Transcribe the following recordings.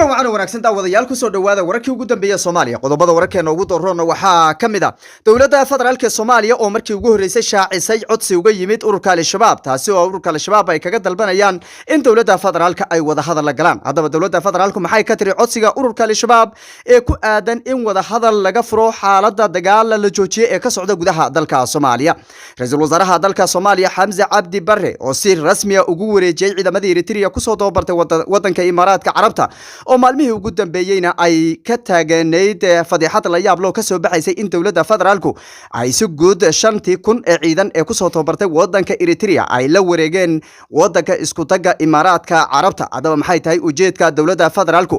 kulan wacan wanaagsan daawadayaal ku soo dhawaada wararkii ugu dambeeyay Soomaaliya qodobada wararkeena ugu doorroona waxaa kamid ah dawladda federaalka Soomaaliya oo markii ugu horeysay shaacisay codsi uga yimid ururka al-shabaab taasi oo ururka al-shabaab ay kaga dalbanayaan in dawladda federaalka ay wada hadal la galaan hadaba dawladda federaalku maxay ka tiri codsiga ururka al-shabaab ee ku aadan in wada hadal laga furo xaaladda dagaal la joojiyo ee ka socda gudaha dalka Soomaaliya ra'iisul wasaaraha dalka Soomaaliya Xamza Cabdi Barre oo si rasmi ah ugu wareejiyay ciidamada Eritrea ku soo tababartay wadanka Imaaraadka Carabta oo maalmihii ugu dambeeyayna ay ka taaganayd fadiixad la yaab loo ka soo baxaysay in dawladda federaalku ay si guud 5,000 ee ciidan ee ku soo tababartay wadanka Eritrea ay la wareegeen wadanka isku taga Imaaraadka Carabta hadaba maxay tahay ujeedka dawladda federaalku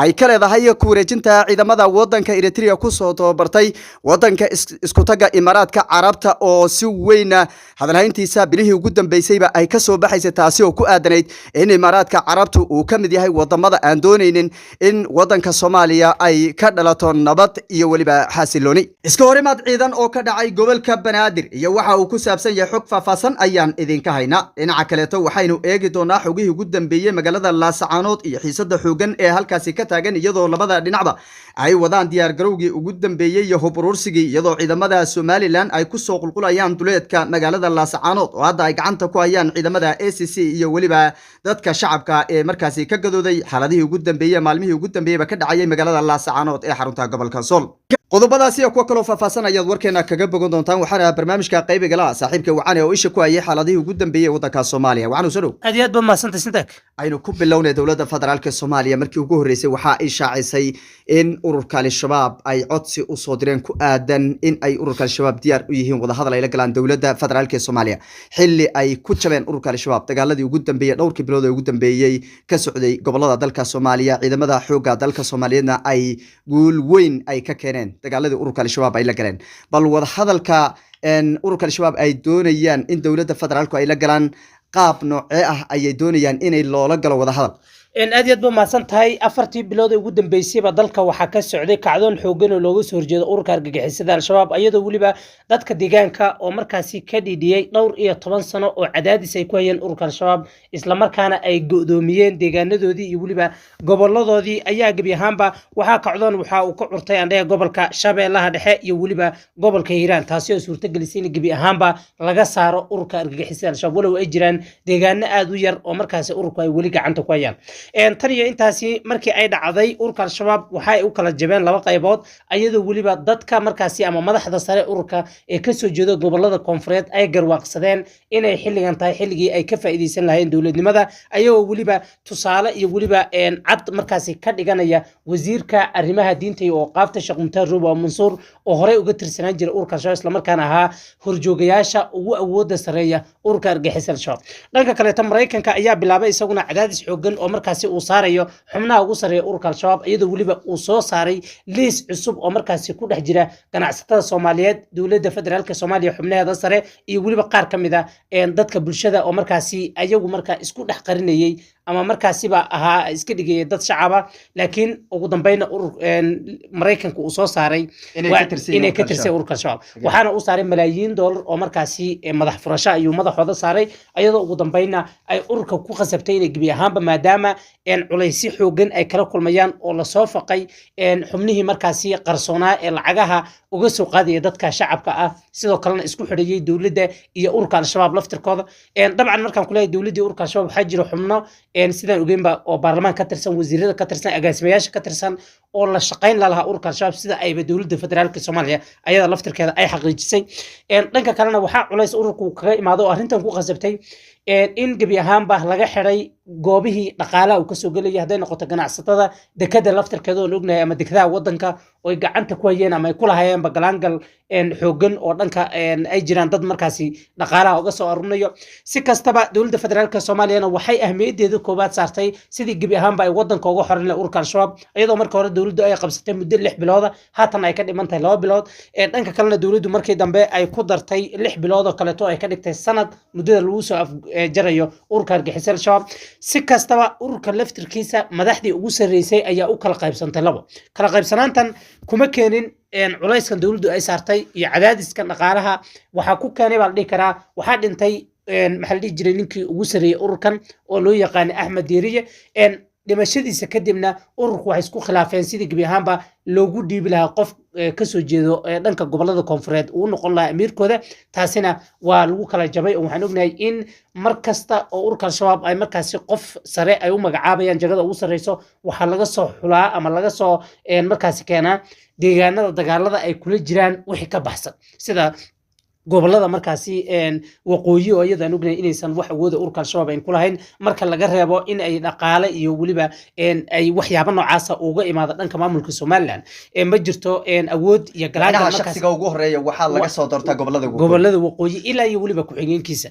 ay ka leedahay ku wareejinta ciidamada wadanka Eritrea ku soo tababartay wadanka isku taga Imaaraadka Carabta oo si weyn hadalhayntiisa bilihii ugu dambeysayba ay ka soo baxaysay taasi oo ku aadanayd in Imaaraadka Carabtu uu ka mid yahay wadamada aan doonaynin in wadanka Soomaaliya ay ka dhalato nabad iyo waliba xasilooni iska horimaad ciidan oo ka dhacay gobolka Banaadir iyo waxa uu ku saabsan yahay xog faahfaahsan ayaan idinka haynaa dhinaca kale waxaynu eegi doonaa xogihii ugu dambeeyay magaalada Laascaanood iyo xiisada xoogan ee halkaasi ka taagan iyadoo labada dhinacba ay wadaan diyaar garowgii ugu dambeeyay iyo hub urursigii iyadoo ciidamada Somaliland ay ku soo qulqulayaan duleedka magaalada Laascaanood oo hadda ay gacanta ku hayaan ciidamada ACC iyo waliba dadka shacabka ee markaasi ka gadooday xaaladihii ugu dambeeyay maalmihii ugu dambeeyay ka dhacay magaalada Laascaanood ee xarunta gobolka Sool qodobadaasi kuwa kale oo faahfaahsan ayaad warkeena kaga bogan doontaan waxaana barnaamijka qaybiga la saaxiibka wacane oo isha ku hayay xaaladihii ugu dambeeyay wadanka Soomaaliya waxaanu soo aad iyo aad ba maasantay sintak aynu ku bilownay dawladda federaalka Soomaaliya markii ugu horeysay waxa ay shaacisay in ururka al-shabaab ay codsi u soo direen ku aadan in ay ururka al-shabaab diyaar u yihiin wada hadal ay la galaan dawladda federaalka Soomaaliya xilli ay ku jabeen ururka al-shabaab dagaaladii ugu dambeeyay dhowrkii bilood ee ugu dambeeyay ka socday gobolada dalka Soomaaliya ciidamada xoogga dalka Soomaaliyeedna ay guul weyn ay ka keeneen dagaaladii ururka al-shabaab ay la galeen bal wada hadalka ururka al-shabaab ay doonayaan in dawladda federaalku ay la galaan qaab noocee ah ayay doonayaan inay loola galo wada hadal aad iyo aad ba maasan tahay afartii bilood ee ugu dambeysayba dalka waxaa ka socday kacdoon xoogan oo looga soo horjeedo ururka argagixisada al-shabaab iyadoo waliba dadka deegaanka oo markaasi ka dhidhiyay dhowr iyo 10 sano oo cadaadis ay ku hayeen ururka al-shabaab isla markaana ay go'doomiyeen deegaanadoodii iyo waliba goboladoodii ayaa gabi ahaanba waxaa kacdoon waxa uu ka curtay andhaga gobolka Shabeellaha Dhexe iyo waliba gobolka Hiiraan taasi oo suurtagelisay in gabi ahaanba laga saaro ururka argagixisada al-shabaab walow ay jiraan deegaano aad u yar oo markaasi ururku ay wali gacanta ku hayaan tan iyo intaasi markii ay dhacday ururka al-shabaab waxa ay u kala jabeen laba qaybood ayadoo waliba dadka markaasi ama madaxda sare ururka ee ka soo jeedo gobolada koonfureed ay garwaaqsadeen inay xilligan tahay xilligii ay ka faa'iideysan lahayn dawladnimada ayagoo waliba tusaale iyo waliba cad markaasi ka dhiganaya wasiirka arrimaha diinta iyo qaafta Sheekh Muntaar Roobo Mansuur oo hore uga tirsanaan jiray ururka al-shabaab isla markaana ahaa horjoogayaasha ugu awoodda sareeya ururka argagixisada al-shabaab dhanka kale Mareykanka ayaa bilaabay isaguna cadaadis xoogan oo markaasi uu saarayo xubnaha ugu sareeya ururka al-shabaab iyadoo waliba uu soo saaray liis cusub oo markaasi ku dhex jira ganacsatada Soomaaliyeed dawladda federaalka Soomaaliya xubnaheeda sare iyo waliba qaar kamid ah dadka bulshada oo markaasi ayagu markaa isku dhex qarinayay ama markaasiba ahaa iska dhigay dad shacaba laakiin ugu dambeeyna urur Mareykanka uu soo saaray inay ka tirsan ururka al-shabaab waxaana uu saaray malaayiin dollar oo markaasi madax furasho ayuu madaxooda saaray iyadoo ugu dambeeyna ay ururka ku qasabtay inay gabi ahaanba maadaama culaysi xoogan ay kala kulmayaan oo la soo faqay xubnihii markaasi qarsoonaa ee lacagaha uga soo qaadaya dadka shacabka ah sidoo kalena isku xidhayay dawladda iyo ururka al-shabaab laftirkooda dabcan markaan ku leeyahay dawladda ururka al-shabaab waxaa jira xubno sidaan ogeynba oo baarlamaan ka tirsan wasiirada ka tirsan agaasimayaasha ka tirsan oo la shaqayn lahaa ururka al-shabaab sida ayba dawladda federaalka Soomaaliya ayada laftirkeeda ay xaqiijisay dhanka kalena waxaa culays ururku kaga imaado oo arrintan ku qasabtay in gabi ahaanba laga xiray goobihii dhaqaalaha uu ka soo galay haday noqoto ganacsatada dekada laftirkeeda oo ognahay ama dekadaha wadanka oo ay gacanta ku hayeen ama ay ku lahaayeen bagalangal xoogan oo dhanka ay jiraan dad markaasi dhaqaalaha uga soo arunayo si kastaba dawladda federaalka Soomaaliya waxay ahmiyadeeda koobaad saartay sidii gabi ahaanba ay wadanka uga xorin lahayd ururka al-shabaab iyadoo markii hore dawladdu ay qabsatay muddo 6 bilood haatan ay ka dhimantahay 2 bilood dhanka kalena dawladdu markii dambe ay ku dartay 6 bilood oo kale oo ay ka dhigtay sanad muddada lagu soo jarayo ururka argagixisada al-shabaab si kastaba ururka laftirkiisa madaxdii ugu sareysay ayaa u kala qaybsantay labo kala qaybsanaantan kuma keenin culayskan dawladdu ay saartay iyo cadaadiskan dhaqaalaha waxa ku keenay baa la dhihi karaa waxa dhintay maxaa la dhihi jiray ninkii ugu sareeyay ururkan oo loo yaqaan Axmed Diiriye dhimashadiisa kadibna ururku waxay isku khilaafeen sidii gebi ahaanba loogu dhiibi lahaa qof kasoo jeedo dhanka gobolada koonfureed uu noqon lahaa amiirkooda taasina waa lagu kala jabay oo waxaan ognahay in mar kasta oo ururka al-shabaab ay markaasi qof sare ay u magacaabayaan jagada ugu sarreyso waxaa laga soo xulaa ama laga soo markaasi keenaa deegaanada dagaalada ay kula jiraan wixii ka baxsan sida gobolada markaasi waqooyi oo iyadaan ognahay inaysan wax awooda ururka al-shabaab ayn ku lahayn marka laga reebo in ay dhaqaale iyo weliba ay waxyaabo noocaasa uga imaado dhanka maamulka somaliland ma jirto awood iyo galaanka shaqsiga ugu horeeya waxaa laga soo doortaa gobolada waqooyi ilaa iyo weliba ku-xigeenkiisa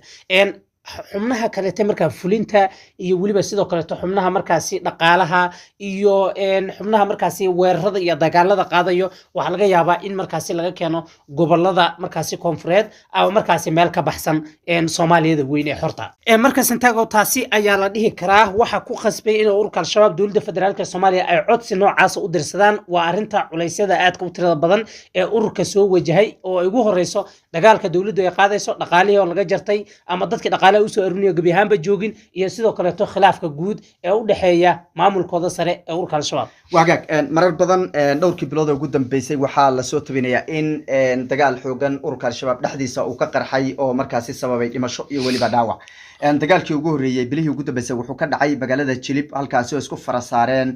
xubnaha kaleete markaa fulinta iyo weliba sidoo kaleeto xubnaha markaasi dhaqaalaha iyo xubnaha markaasi weerarada iyo dagaalada qaadayo waxaa laga yaabaa in markaasi laga keeno gobolada markaasi koonfureed ama markaasi meel ka baxsan soomaaliyada weyn ee xorta marka Santiago taasi ayaa la dhihi karaa waxa ku qasbay in ururka al-shabaab dowladda federaalka Soomaaliya ay codsi noocaas u dirsadaan waa arinta culeysyada aadka u tirada badan ee ururka soo wajahay oo ay ugu horeyso dagaalka dowladdu ay qaadayso dhaqaalihii oo laga jartay ama dadkii dhaqaalaha u soo aruniyo gabi ahaanba joogin iyo sidoo kale khilaafka guud ee u dhaxeeya maamulkooda sare ee ururka al-shabaab wagaag marar badan dhowrkii bilood ugu dambeysay waxaa la soo tabinayaa in dagaal xoogan ururka al-shabaab dhexdiisa uu ka qarxay oo markaasi sababay dhimasho iyo weliba dhaawac dagaalkii ugu horeeyay bilihii ugu dambeysay wuxuu ka dhacay magaalada Jilib halkaasi oo isku farasaareen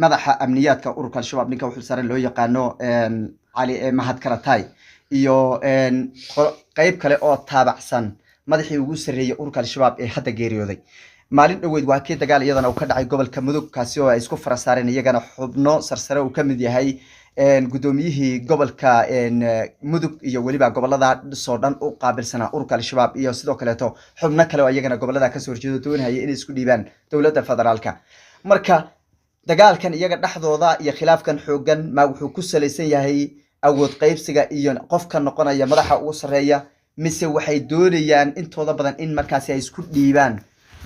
madaxa amniyaadka ururka al-shabaab ninka wuxuu saaran loo yaqaano cali mahad karatay iyo qayb kale oo taabacsan madaxii ugu sareeyay ururka al-shabaab ee hadda geeriyooday maalin dhaweyd waa kii dagaal iyadana uu ka dhacay gobolka Mudug kaasi oo ay isku farasaareen iyagana xubno sarsare uu kamid yahay gudoomiyihii gobolka Mudug iyo waliba gobolada soo dhan u qaabilsana ururka al-shabaab iyo sidoo kale xubno kale oo iyagana gobolada ka soo horjeedo doonayay in isku dhiibaan dawladda federaalka marka dagaalkan iyaga dhaxdooda iyo khilaafkan xoogan ma wuxuu ku saleysan yahay awood qaybsiga iyo qofka noqonaya madaxa ugu sareeya mise waxay doonayaan intooda badan in markaasi ay isku dhiibaan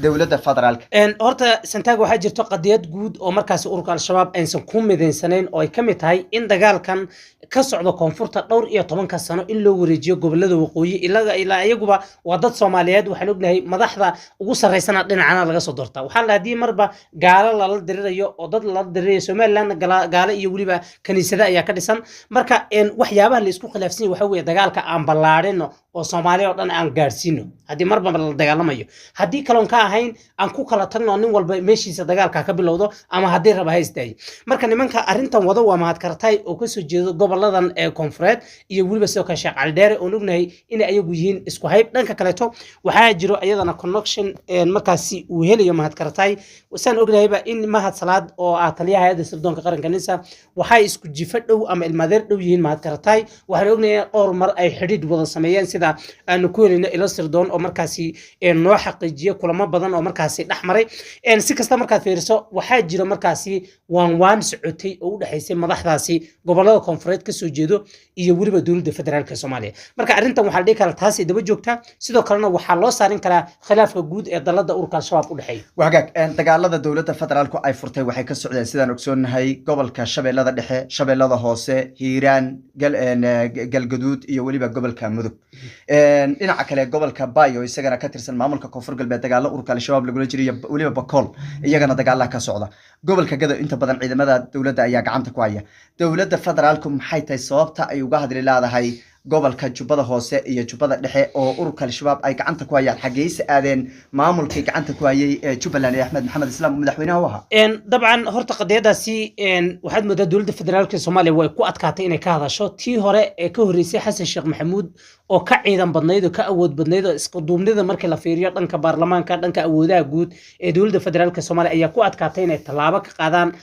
dawladda federaalka horta Santiago waxaa jirto qadiyad guud oo markaasi ururka al-shabaab aysan ku mideysanayn oo ay kamid tahay in dagaalkan ka socdo koonfurta dhowr iyo 10 sano in loo wareejiyo gobolada waqooyi ilaa iyaguba waa dad Soomaaliyeed waxaan ognahay madaxda ugu sareysana dhinacana laga soo doortaa waxaa la hadii marba gaalo la dirirayo oo dad la dirirayo Somaliland gaalo iyo waliba kaniisada ayaa ka dhisan marka waxyaabaha la isku khilaafsan waxa weeye dagaalka aan ballaarino oo Soomaaliya oo dhan aan gaarsiino hadii marba la dagaalamayo hadii kaloon ka ahayn aan ku kala tagno nin walba meeshiisa dagaalka ka bilowdo ama hadii raba haystay marka nimanka arintan wada waa mahad kartay oo ka soo jeedo goboladan ee koonfureed iyo waliba sidoo kale Sheekh Cali Dheere oo ognahay in ayagu yihiin isku hayb dhanka kaleeto waxaa jiro ayadana connection markaasi uu helayo mahad kartay waxaan ognahayba in mahad salaad oo taliyaha hay'adda sirdoonka qaranka NISA waxay isku jifa dhow ama ilmaadeer dhow yihiin mahad kartay waxaan ognahay dhowr mar ay xidhiidh wada sameeyeen sida aan ku helino ilo sirdoon oo markaasi noo xaqiijiyo kulamo badan oo markaasi dhaxmaray si kasta markaad fiiriso waxaa jira markaasi waan socotay oo u dhaxaysay madaxdaasi gobolada koonfureed ka soo jeedo iyo waliba dawladda federaalka Soomaaliya marka arintan waxaa la dhihi karaa taasi daba joogta sidoo kalena waxaa loo saarin karaa khilaafka guud ee dalada ururka al-shabaab u dhaxeeya wagaag dagaalada dawladda federaalku ay furtay waxay ka socdeen sidaan ogsoonahay gobolka Shabeellada Dhexe Shabeellada Hoose Hiiraan Galgaduud iyo waliba gobolka Mudug dhinaca kale gobolka Bayo isagana ka tirsan maamulka koonfur galbeed dagaalo ururka al-shabaab lagu jiriyo waliba Bakool iyagana dagaalaha ka socda gobolka Gado inta badan ciidamada dawladda ayaa gacanta ku haya dawladda federaalku maxay tahay sababta ay uga hadli laadahay gobolka Jubbada Hoose iyo Jubbada Dhexe oo ururka al-shabaab ay gacanta ku hayaan xageeysa aadeen maamulkii gacanta ku hayay Jubbaland ee Axmed Maxamed Islaam madaxweynaha waxa dabcan horta qadiyadaasi waxaad moodaa dawladda federaalka Soomaaliya way ku adkaatay inay ka hadasho tii hore ee ka horeysay Xasan Sheekh Maxamuud oo ka ciidan badnayd oo ka awood badnayd oo isku duubnida markii la fiiriyo dhanka baarlamaanka dhanka awoodaha guud ee dawladda federaalka Soomaaliya ayaa ku adkaatay inay talaabo ka qaadaan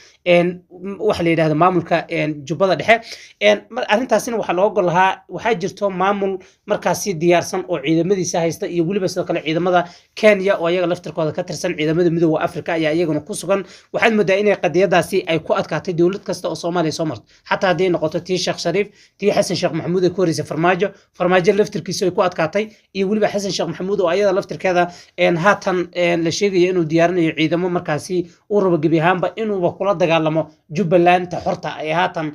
wax la yiraahdo maamulka Jubbada Dhexe arintaasina waxa loo gol lahaa waxaa jirto maamul markaasi diyaarsan oo ciidamadiisa haysta iyo waliba sidoo kale ciidamada Kenya oo ayaga laftirkooda ka tirsan ciidamada midowga Afrika ayaa iyaguna ku sugan waxaad moodaa inay qadiyadaasi ay ku adkaatay dawlad kasta oo Soomaaliya soo martay xataa hadii noqoto tii Sheekh Shariif tii Xasan Sheekh Maxamuud ee ku horeysay Farmaajo laftirkiisa ay ku adkaatay iyo weliba xasan sheekh maxamuud oo ayada laftirkeeda haatan la sheegaya inuu diyaarinayo ciidamo markaasi uu rabo gebi ahaanba inuuba kula dagaalamo jubbaland xorta ay haatan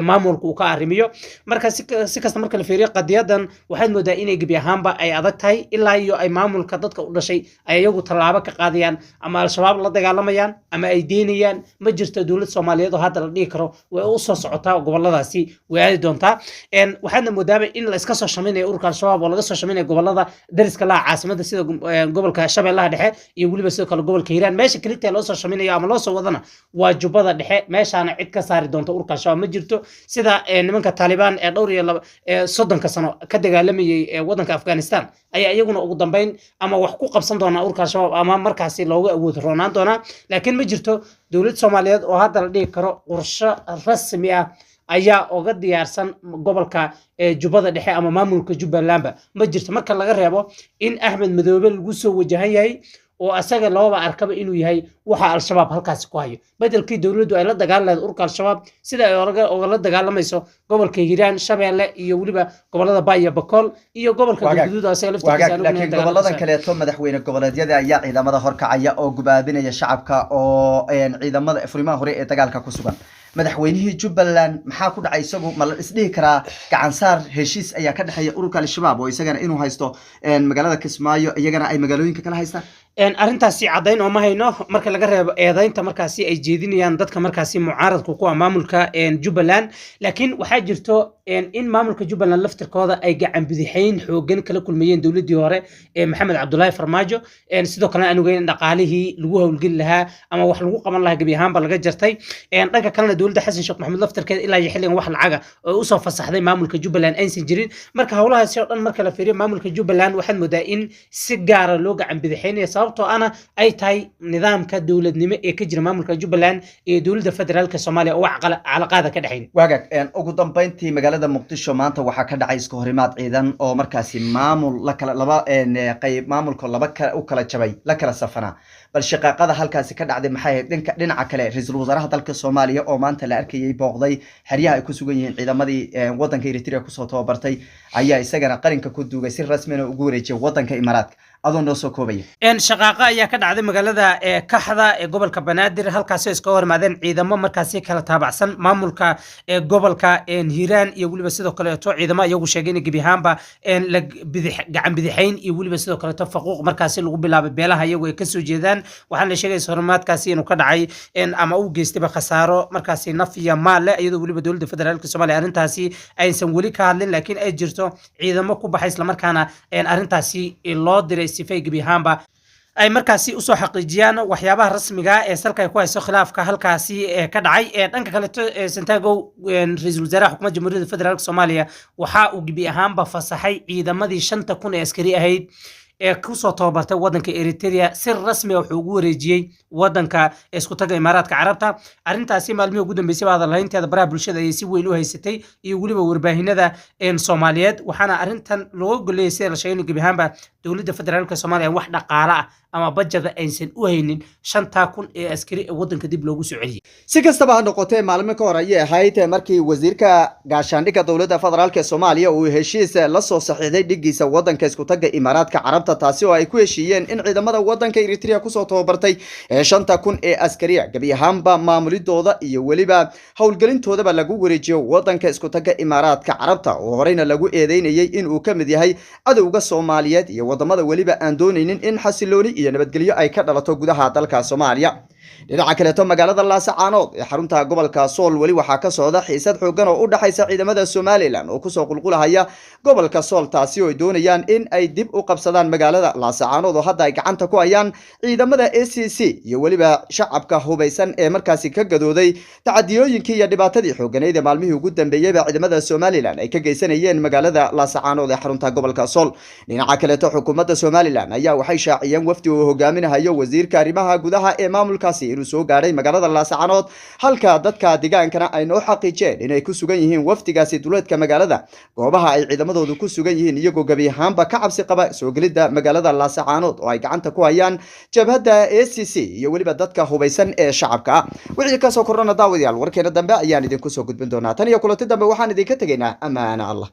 maamulka uu ka arrimiyo marka si kasta marka la fiiriyo qadiyadan waxaad moodaa inay gebi ahaanba ay adag tahay ilaa iyo ay maamulka dadka u dhashay ay iyagu tallaabo ka qaadayaan ama al-shabaab la dagaalamayaan ama ay deynayaan ma jirto dowlad soomaaliyeed oo hadda la dhihi karo way u soo socotaa goboladaasi way aadi doontaa waxaadna moodaaba in la iska soo shamaynayo ururka al-shabaab oo laga soo shamaynayo gobolada dariska laha caasimada sida gobolka shabeellaha dhexe iyo weliba sidoo kale gobolka hiiraan meesha kalitaa loo soo shamaynayo ama loo soo wadana waa jubbada dhexe meeshaana cid ka saari doonta ururka al-shabaab ma jirto sida nimanka taalibaan ee dhowr iyo soddonka sano ka dagaalamayay wadanka afghanistan ayaa iyaguna ugu dambeyn ama wax ku qabsan doonaa ururka al-shabaab ama markaasi looga awood roonaan doonaa laakiin ma jirto dowlad soomaaliyeed oo hadda la dhihi karo qorshe rasmi ah ayaa uga diyaarsan gobolka jubbada dhexe ama maamulka jubbalandba ma jirto marka laga reebo in axmed madoobe lagu soo wajahan yahay oo asaga looba arkaba inuu yahay waxa al-shabaab halkaasi ku hayo bedelkii dowladdu ay la dagaal lahayd ururka al-shabaab sida ay ogala dagaalamayso gobolka hiiraan shabeelle iyo weliba gobolada baaya bakool iyo gobolka galguduud asaga laakiin gobolada kaleeto madaxweyne goboleedyada ayaa ciidamada horkacaya oo gubaabinaya shacabka oo ciidamada furimaha hore ee dagaalka ku sugan madaxweynihii jubbaland maxaa ku dhacay isagu ma la isdhihi karaa gacansaar heshiis ayaa ka dhexeeya ururka al-shabaab oo isagana inuu haysto magaalada kismaayo iyagana ay magaalooyinka kala haystaan arrintaasi caddayn oo ma hayno marka laga reebo eedaynta markaasi ay jeedinayaan dadka markaasi mucaaradku ku ah maamulka jubbaland laakiin waxaa jirto in maamulka jubbaland laftirkooda ay gacan bidixayn xoogan kala kulmayeen dowladdii hore maxamed cabdulaahi farmaajo sidoo kalena aan ogeyn in dhaqaalihii lagu howlgeli lahaa ama wax lagu qaban lahaa gebi ahaanba laga jartay dhanka kalena dowladda xasan sheekh maxamuud laftirkeeda ilaa iyo xilligan wax lacaga oo usoo fasaxday maamulka jubbaland aysan jirin marka howlahaasi oo dhan marka la fiiriyo maamulka jubbaland waxaad moodaa in si gaara loo gacan bidixaynaya sababtoo ana ay tahay nidaamka dowladnimo ee ka jira maamulka jubbaland iyo dowladda federaalka soomaaliya oo wax calaqaada ka dhexayn waagaag ugu dambeyntii magaalada muqdisho maanta waxaa ka dhacay iska horimaad ciidan oo markaasi maamul la kala laba qayb maamulka laba u kala jabay la kala safanaa bal shaqaaqada halkaasi ka dhacday maxay ahayd dhinaca kale ra-iisul wasaaraha dalka soomaaliya oo maanta la arkayay booqday xeryaha ay ku sugan yihiin ciidamadii wadanka eritrea kusoo tababartay ayaa isagana qarinka ku duugay si rasmina ugu wareejiyay wadanka imaaraadka adoo noo soo koobaya shaqaaqa ayaa ka dhacday magaalada kaxda ee gobolka banaadir halkaasoo iska hormaadeen ciidamo markaasi kala taabacsan maamulka gobolka hiiraan iyo weliba sidoo kaleeto ciidamo iyagu sheegay in gebi ahaanba gacan bidixayn iyo weliba sidoo kaleeto faquuq markaasi lagu bilaabay beelaha iyagu ay kasoo jeedaan waxaan la sheegay hormaadkaasi inuu ka dhacay ama uu geystayba khasaaro markaasi naf iyo maal leh iyadoo weliba dowladda federaalka soomaaliya arrintaasi aysan weli ka hadlin laakiin ay jirto ciidamo ku baxay islamarkaana arrintaasi loo diray sifay gebi ahaanba ay markaasi usoo xaqiijiyaan waxyaabaha rasmiga ee salka ay ku hayso khilaafka halkaasi ka dhacay dhanka kaleeto santago ra-iisul wasaaraha xukuumadda jamhuuriyadda federaalka soomaaliya waxa uu gebi ahaanba fasaxay ciidamadii 5,000 ee askari ahayd ee kusoo tababartay wadanka eritrea si rasmi ah wuxuu ugu wareejiyey wadanka isku taga imaaraadka carabta arrintaasi maalmihii ugu dambeysay baa hadalhaynteeda baraha bulshada ayay si weyn u haysatay iyo weliba warbaahinada soomaaliyeed waxaana arrintan looga goleeyay sida la sheegay gebi ahaanba dowladda federaalka soomaaliya wax dhaqaale ah ama bajada aysan u haynin 5,000 ee askari ee wadanka dib loogu soo celiyay si kastaba ha noqotee maalmo ka hor ayay ahayd markii wasiirka gaashaandhigga dowladda federaalka soomaaliya uu heshiis la soo saxiixday dhigiisa wadanka isku taga imaaraadka carabta taasi oo ay ku heshiiyeen in ciidamada wadanka eritrea kusoo tababartay 5,000 ee askariya gebi ahaanba maamulidooda iyo weliba howlgelintoodaba lagu wareejiyo wadanka isku taga imaaraadka carabta oo horeyna lagu eedeynayay in uu ka mid yahay cadowga soomaaliyeed iyo wadamada weliba aan doonaynin in xasilooni iyo nabadgelyo ay ka dhalato gudaha dalka Soomaaliya dhinaca kaleeto magaalada Laascaanood ee xarunta gobolka Sool wali waxaa ka socda xiisad xoogan oo u dhaxaysa ciidamada Somaliland oo kusoo qulqulahaya gobolka Sool taasi oo ay doonayaan in ay dib u qabsadaan magaalada Laascaanood oo hadda ay gacanta ku hayaan ciidamada ACC iyo waliba shacabka hubeysan ee markaasi ka gadooday tacadiyooyinkii iyo dhibaatadii xooganeed ee maalmihii ugu dambeeyay ciidamada Somaliland ay ka geysanayeen magaalada Laascaanood ee xarunta gobolka Sool dhinaca kaleeto xukuumadda Somaliland ayaa waxay shaaciyeen wafdi uu hogaaminayo wasiirka arrimaha gudaha ee maamulkaasi inuu soo gaaray magaalada Laascaanood halka dadka deegaankana ay noo xaqiijeen inay ku sugan yihiin wafdigaasi duleedka magaalada goobaha ay ciidamadoodu ku sugan yihiin iyagoo gabi ahaanba ka cabsi qaba soo gelida magaalada Laascaanood oo ay gacanta ku hayaan jabhadda ACC iyo waliba dadka hubeysan ee shacabka wixii ka soo korona daawadayaal warkeena dambe ayaan idinku soo gudbin doonaa tan iyo kulanti dambe waxaan idinka tegaynaa amaana Allah